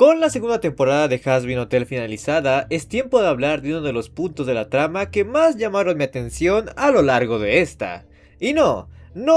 Con la segunda temporada de Hazbin Hotel finalizada, es tiempo de hablar de uno de los puntos de la trama que más llamaron mi atención a lo largo de esta. Y no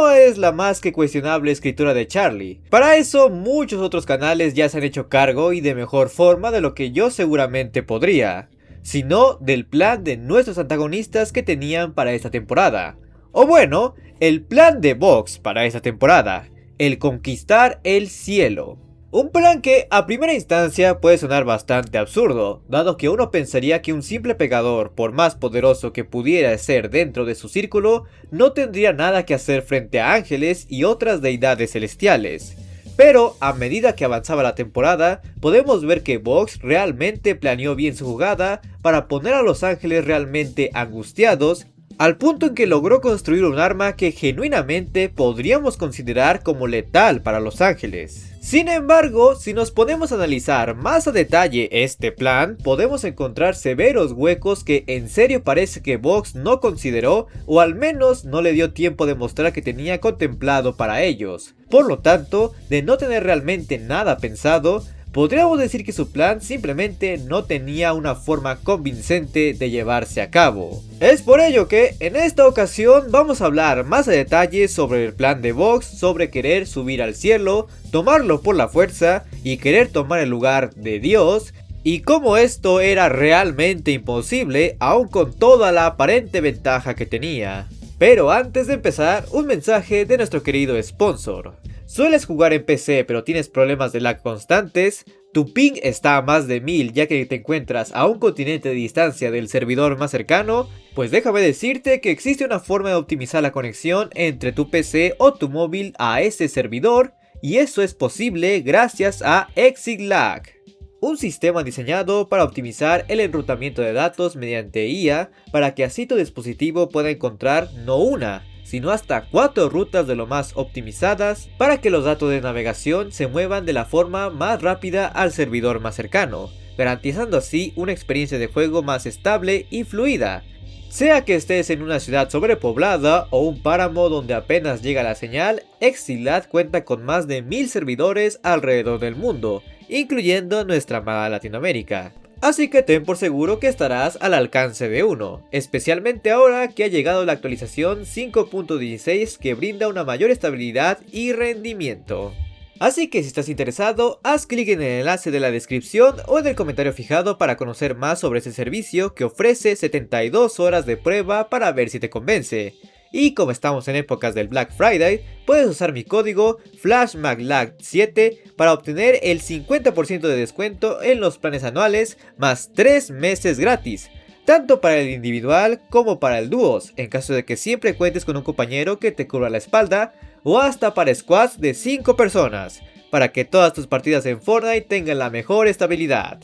es la más que cuestionable escritura de Charlie. Para eso, muchos otros canales ya se han hecho cargo y de mejor forma de lo que yo seguramente podría, sino del plan de nuestros antagonistas que tenían para esta temporada. O bueno, el plan de Vox para esta temporada, el conquistar el cielo. Un plan que a primera instancia puede sonar bastante absurdo, dado que uno pensaría que un simple pegador, por más poderoso que pudiera ser dentro de su círculo, no tendría nada que hacer frente a ángeles y otras deidades celestiales. Pero a medida que avanzaba la temporada, podemos ver que Vox realmente planeó bien su jugada para poner a los ángeles realmente angustiados, al punto en que logró construir un arma que genuinamente podríamos considerar como letal para los ángeles. Sin embargo, si nos ponemos a analizar más a detalle este plan, podemos encontrar severos huecos que en serio parece que Vox no consideró, o al menos no le dio tiempo de mostrar que tenía contemplado para ellos. Por lo tanto, de no tener realmente nada pensado, podríamos decir que su plan simplemente no tenía una forma convincente de llevarse a cabo. Es por ello que en esta ocasión vamos a hablar más a detalle sobre el plan de Vox, sobre querer subir al cielo, tomarlo por la fuerza y querer tomar el lugar de Dios, y cómo esto era realmente imposible aun con toda la aparente ventaja que tenía. Pero antes de empezar, un mensaje de nuestro querido sponsor. ¿Sueles jugar en PC pero tienes problemas de lag constantes? ¿Tu ping está a más de 1000 ya que te encuentras a un continente de distancia del servidor más cercano? Pues déjame decirte que existe una forma de optimizar la conexión entre tu PC o tu móvil a ese servidor, y eso es posible gracias a ExitLag. Un sistema diseñado para optimizar el enrutamiento de datos mediante IA para que así tu dispositivo pueda encontrar no una, sino hasta 4 rutas de lo más optimizadas para que los datos de navegación se muevan de la forma más rápida al servidor más cercano, garantizando así una experiencia de juego más estable y fluida. Sea que estés en una ciudad sobrepoblada o un páramo donde apenas llega la señal, ExitLag cuenta con más de 1000 servidores alrededor del mundo, incluyendo nuestra amada Latinoamérica. Así que ten por seguro que estarás al alcance de uno, especialmente ahora que ha llegado la actualización 5.16 que brinda una mayor estabilidad y rendimiento. Así que si estás interesado, haz clic en el enlace de la descripción o en el comentario fijado para conocer más sobre este servicio que ofrece 72 horas de prueba para ver si te convence. Y como estamos en épocas del Black Friday, puedes usar mi código FlashMagLag7 para obtener el 50% de descuento en los planes anuales más 3 meses gratis, tanto para el individual como para el dúos, en caso de que siempre cuentes con un compañero que te cubra la espalda, o hasta para squads de 5 personas, para que todas tus partidas en Fortnite tengan la mejor estabilidad.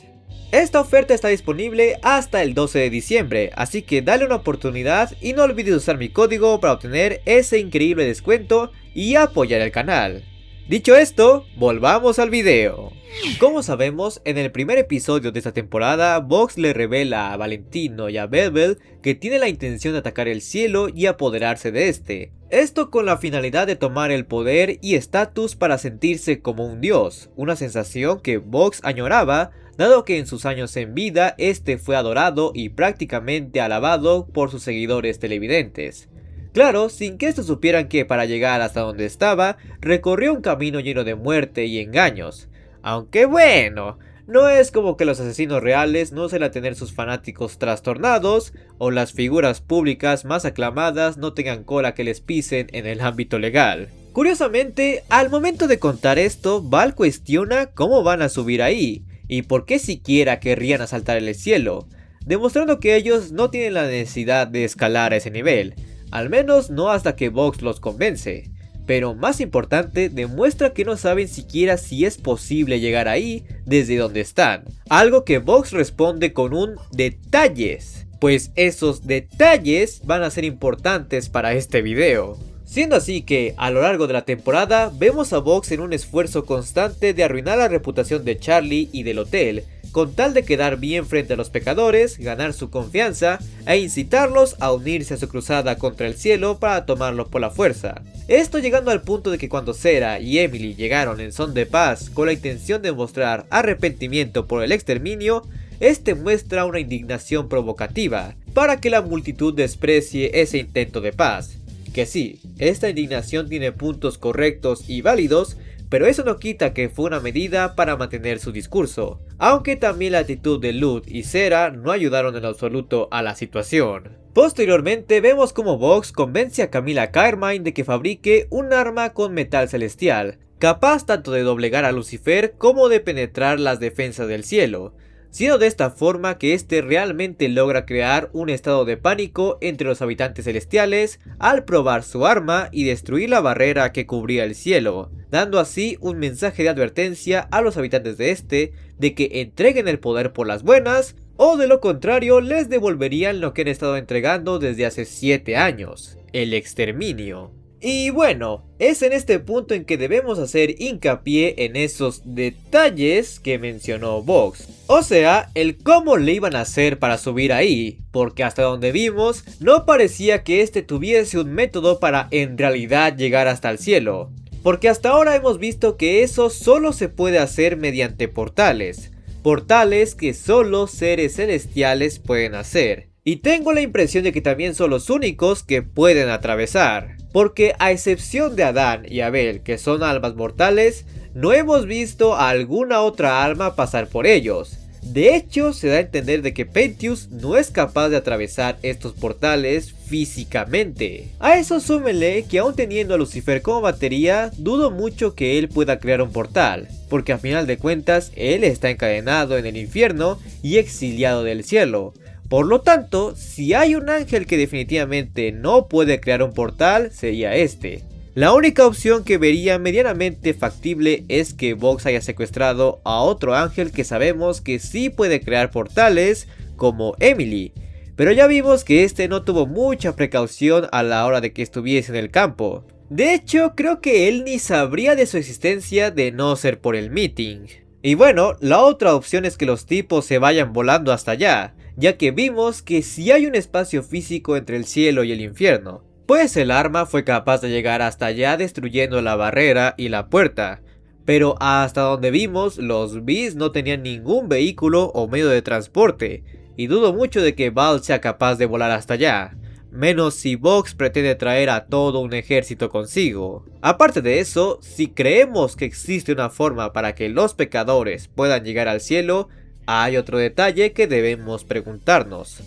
Esta oferta está disponible hasta el 12 de diciembre, así que dale una oportunidad y no olvides usar mi código para obtener ese increíble descuento y apoyar el canal. Dicho esto, volvamos al video. Como sabemos, en el primer episodio de esta temporada, Vox le revela a Valentino y a Bebel que tiene la intención de atacar el cielo y apoderarse de este. Esto con la finalidad de tomar el poder y estatus para sentirse como un dios, una sensación que Vox añoraba, dado que en sus años en vida este fue adorado y prácticamente alabado por sus seguidores televidentes. Claro, sin que estos supieran que para llegar hasta donde estaba, recorrió un camino lleno de muerte y engaños. Aunque bueno, no es como que los asesinos reales no suelen tener sus fanáticos trastornados, o las figuras públicas más aclamadas no tengan cola que les pisen en el ámbito legal. Curiosamente, al momento de contar esto, Val cuestiona cómo van a subir ahí, y por qué siquiera querrían asaltar el cielo, demostrando que ellos no tienen la necesidad de escalar a ese nivel, al menos no hasta que Vox los convence. Pero más importante, demuestra que no saben siquiera si es posible llegar ahí desde donde están, algo que Vox responde con un detalles, pues esos detalles van a ser importantes para este video. Siendo así que, a lo largo de la temporada, vemos a Vox en un esfuerzo constante de arruinar la reputación de Charlie y del hotel, con tal de quedar bien frente a los pecadores, ganar su confianza e incitarlos a unirse a su cruzada contra el cielo para tomarlo por la fuerza. Esto llegando al punto de que cuando Sarah y Emily llegaron en son de paz con la intención de mostrar arrepentimiento por el exterminio, este muestra una indignación provocativa para que la multitud desprecie ese intento de paz. Que sí, esta indignación tiene puntos correctos y válidos, pero eso no quita que fue una medida para mantener su discurso, aunque también la actitud de Lud y Sarah no ayudaron en absoluto a la situación. Posteriormente vemos como Vox convence a Camila Carmine de que fabrique un arma con metal celestial, capaz tanto de doblegar a Lucifer como de penetrar las defensas del cielo, siendo de esta forma que este realmente logra crear un estado de pánico entre los habitantes celestiales al probar su arma y destruir la barrera que cubría el cielo, dando así un mensaje de advertencia a los habitantes de este de que entreguen el poder por las buenas, o de lo contrario les devolverían lo que han estado entregando desde hace 7 años, el exterminio. Y bueno, es en este punto en que debemos hacer hincapié en esos detalles que mencionó Vox. O sea, el cómo le iban a hacer para subir ahí, porque hasta donde vimos, no parecía que este tuviese un método para en realidad llegar hasta el cielo. Porque hasta ahora hemos visto que eso solo se puede hacer mediante portales. Portales que solo seres celestiales pueden hacer. Y tengo la impresión de que también son los únicos que pueden atravesar. Porque a excepción de Adán y Abel, que son almas mortales, no hemos visto a alguna otra alma pasar por ellos. De hecho, se da a entender de que Pentius no es capaz de atravesar estos portales físicamente. A eso súmenle que aún teniendo a Lucifer como batería, dudo mucho que él pueda crear un portal, porque a final de cuentas él está encadenado en el infierno y exiliado del cielo. Por lo tanto, si hay un ángel que definitivamente no puede crear un portal, sería este. La única opción que vería medianamente factible es que Vox haya secuestrado a otro ángel que sabemos que sí puede crear portales, como Emily. Pero ya vimos que este no tuvo mucha precaución a la hora de que estuviese en el campo. De hecho, creo que él ni sabría de su existencia de no ser por el meeting. Y bueno, la otra opción es que los tipos se vayan volando hasta allá, ya que vimos que si hay un espacio físico entre el cielo y el infierno, pues el arma fue capaz de llegar hasta allá destruyendo la barrera y la puerta. Pero hasta donde vimos, los Beast no tenían ningún vehículo o medio de transporte, y dudo mucho de que Val sea capaz de volar hasta allá, menos si Vox pretende traer a todo un ejército consigo. Aparte de eso, si creemos que existe una forma para que los pecadores puedan llegar al cielo, hay otro detalle que debemos preguntarnos.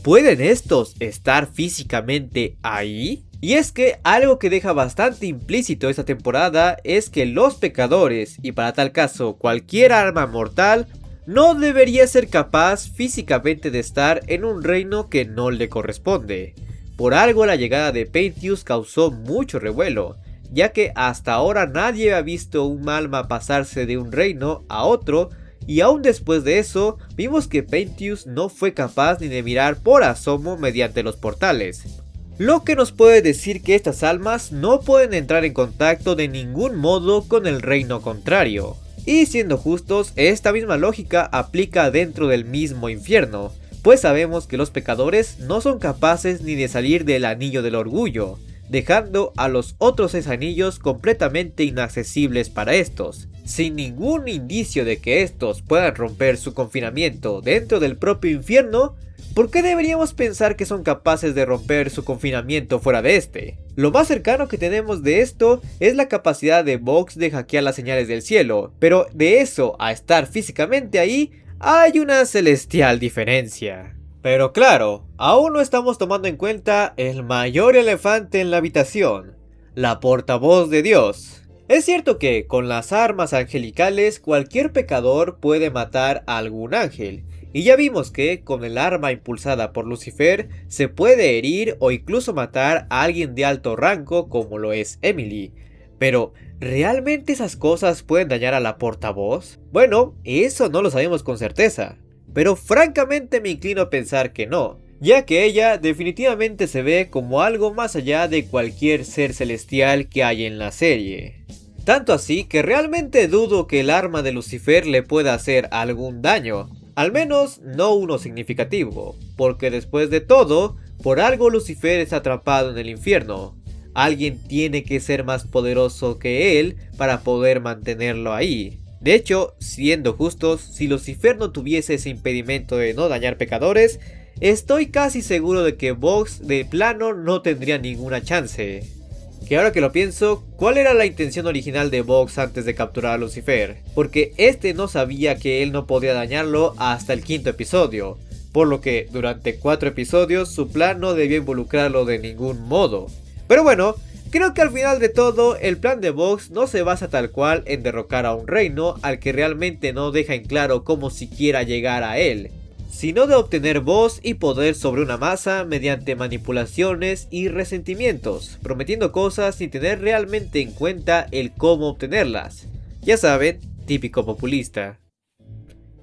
¿Pueden estos estar físicamente ahí? Y es que algo que deja bastante implícito esta temporada es que los pecadores, y para tal caso cualquier arma mortal, no debería ser capaz físicamente de estar en un reino que no le corresponde. Por algo la llegada de Pentius causó mucho revuelo, ya que hasta ahora nadie ha visto un alma pasarse de un reino a otro. Y aún después de eso, vimos que Pentius no fue capaz ni de mirar por asomo mediante los portales. Lo que nos puede decir que estas almas no pueden entrar en contacto de ningún modo con el reino contrario. Y siendo justos, esta misma lógica aplica dentro del mismo infierno, pues sabemos que los pecadores no son capaces ni de salir del anillo del orgullo, dejando a los otros 6 anillos completamente inaccesibles para estos. Sin ningún indicio de que estos puedan romper su confinamiento dentro del propio infierno, ¿por qué deberíamos pensar que son capaces de romper su confinamiento fuera de este? Lo más cercano que tenemos de esto es la capacidad de Vox de hackear las señales del cielo, pero de eso a estar físicamente ahí, hay una celestial diferencia. Pero claro, aún no estamos tomando en cuenta el mayor elefante en la habitación, la portavoz de Dios. Es cierto que con las armas angelicales cualquier pecador puede matar a algún ángel, y ya vimos que con el arma impulsada por Lucifer se puede herir o incluso matar a alguien de alto rango como lo es Emily. Pero, ¿realmente esas cosas pueden dañar a la portavoz? Bueno, eso no lo sabemos con certeza, pero francamente me inclino a pensar que no, ya que ella definitivamente se ve como algo más allá de cualquier ser celestial que hay en la serie. Tanto así que realmente dudo que el arma de Lucifer le pueda hacer algún daño, al menos no uno significativo, porque después de todo, por algo Lucifer está atrapado en el infierno. alguien tiene que ser más poderoso que él para poder mantenerlo ahí. De hecho, siendo justos, si Lucifer no tuviese ese impedimento de no dañar pecadores, estoy casi seguro de que Vox de plano no tendría ninguna chance. Que ahora que lo pienso, ¿cuál era la intención original de Vox antes de capturar a Lucifer? Porque este no sabía que él no podía dañarlo hasta el quinto episodio, por lo que durante 4 episodios su plan no debía involucrarlo de ningún modo. Pero bueno, creo que al final de todo, el plan de Vox no se basa tal cual en derrocar a un reino al que realmente no deja en claro cómo siquiera llegar a él, sino de obtener voz y poder sobre una masa mediante manipulaciones y resentimientos, prometiendo cosas sin tener realmente en cuenta el cómo obtenerlas. Ya saben, típico populista.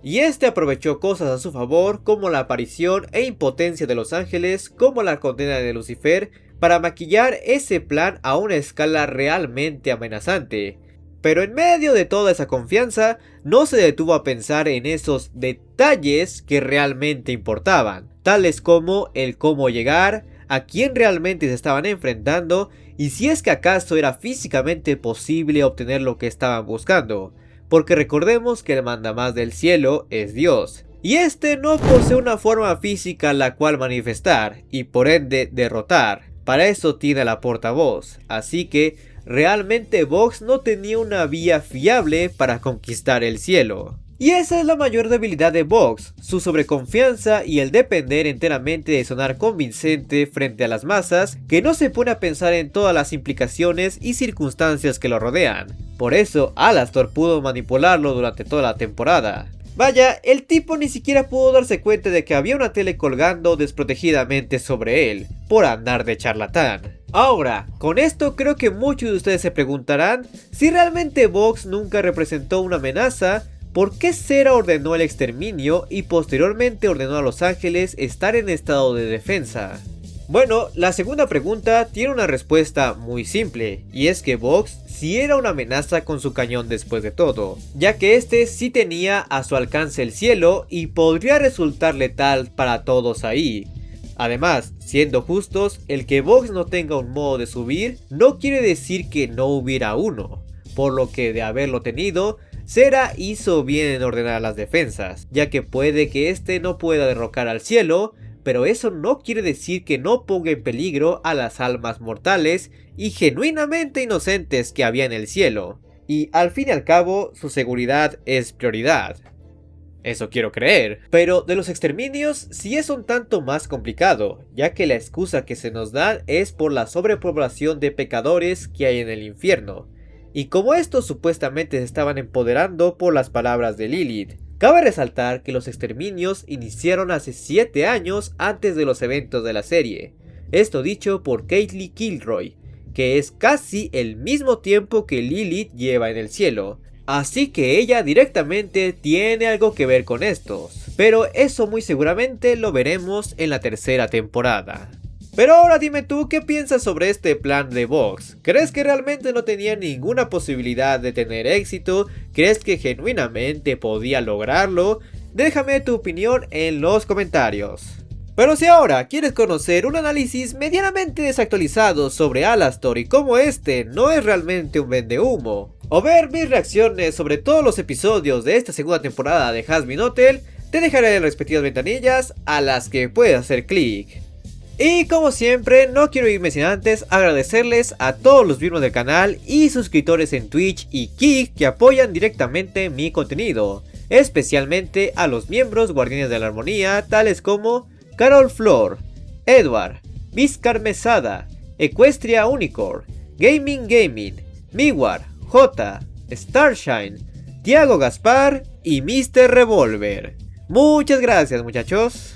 Y este aprovechó cosas a su favor como la aparición e impotencia de los ángeles como la condena de Lucifer para maquillar ese plan a una escala realmente amenazante. Pero en medio de toda esa confianza, no se detuvo a pensar en esos detalles que realmente importaban, tales como el cómo llegar, a quién realmente se estaban enfrentando y si es que acaso era físicamente posible obtener lo que estaban buscando. Porque recordemos que el mandamás del cielo es Dios, y este no posee una forma física la cual manifestar y por ende derrotar. Para eso tiene la portavoz, así que realmente Vox no tenía una vía fiable para conquistar el cielo. Y esa es la mayor debilidad de Vox, su sobreconfianza y el depender enteramente de sonar convincente frente a las masas, que no se pone a pensar en todas las implicaciones y circunstancias que lo rodean. Por eso Alastor pudo manipularlo durante toda la temporada. Vaya, el tipo ni siquiera pudo darse cuenta de que había una tele colgando desprotegidamente sobre él, por andar de charlatán. Ahora, con esto creo que muchos de ustedes se preguntarán si realmente Vox nunca representó una amenaza, ¿por qué Cera ordenó el exterminio y posteriormente ordenó a los ángeles estar en estado de defensa? Bueno, la segunda pregunta tiene una respuesta muy simple, y es que Vox sí era una amenaza con su cañón después de todo, ya que este sí tenía a su alcance el cielo y podría resultar letal para todos ahí. Además, siendo justos, el que Vox no tenga un modo de subir no quiere decir que no hubiera uno, por lo que de haberlo tenido, Cera hizo bien en ordenar las defensas, ya que puede que este no pueda derrocar al cielo, pero eso no quiere decir que no ponga en peligro a las almas mortales y genuinamente inocentes que había en el cielo. Y al fin y al cabo, su seguridad es prioridad. Eso quiero creer. Pero de los exterminios sí es un tanto más complicado, ya que la excusa que se nos da es por la sobrepoblación de pecadores que hay en el infierno. Y como estos supuestamente se estaban empoderando por las palabras de Lilith. Cabe resaltar que los exterminios iniciaron hace 7 años antes de los eventos de la serie. Esto dicho por Caitlin Kilroy, que es casi el mismo tiempo que Lilith lleva en el cielo. Así que ella directamente tiene algo que ver con estos. Pero eso muy seguramente lo veremos en la tercera temporada. Pero ahora dime tú qué piensas sobre este plan de Vox. ¿Crees que realmente no tenía ninguna posibilidad de tener éxito? ¿Crees que genuinamente podía lograrlo? Déjame tu opinión en los comentarios. Pero si ahora quieres conocer un análisis medianamente desactualizado sobre Alastor y cómo este no es realmente un vendehumo, o ver mis reacciones sobre todos los episodios de esta segunda temporada de Hazbin Hotel, te dejaré las respectivas ventanillas a las que puedes hacer clic. Y como siempre, no quiero irme sin antes agradecerles a todos los miembros del canal y suscriptores en Twitch y Kick que apoyan directamente mi contenido, especialmente a los miembros Guardianes de la Armonía tales como Carol Flor, Edward, Vizcar Mesada, Equestria Unicorn, Gaming, Miwar, J, Starshine, Tiago Gaspar y Mr. Revolver. Muchas gracias, muchachos.